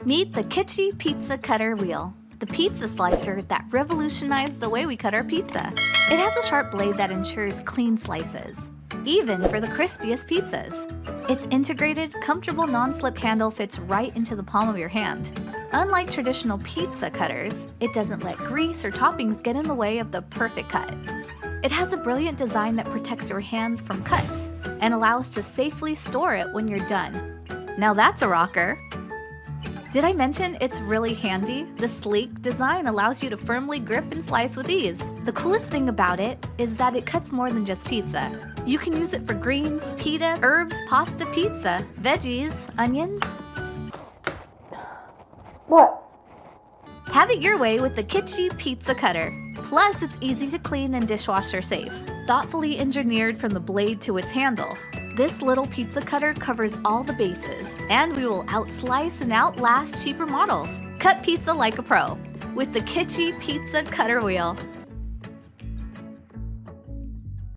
Meet the Kitschy Pizza Cutter Wheel, the pizza slicer that revolutionized the way we cut our pizza. It has a sharp blade that ensures clean slices, even for the crispiest pizzas. Its integrated, comfortable non-slip handle fits right into the palm of your hand. Unlike traditional pizza cutters, it doesn't let grease or toppings get in the way of the perfect cut. It has a brilliant design that protects your hands from cuts and allows to safely store it when you're done. Now that's a rocker! Did I mention it's really handy? The sleek design allows you to firmly grip and slice with ease. The coolest thing about it is that it cuts more than just pizza. You can use it for greens, pita, herbs, pasta, pizza, veggies, onions. What? Have it your way with the Kitschy Pizza Cutter. Plus, it's easy to clean and dishwasher safe. Thoughtfully engineered from the blade to its handle, this little pizza cutter covers all the bases, and we will outslice and outlast cheaper models. Cut pizza like a pro with the Kitschy Pizza Cutter Wheel.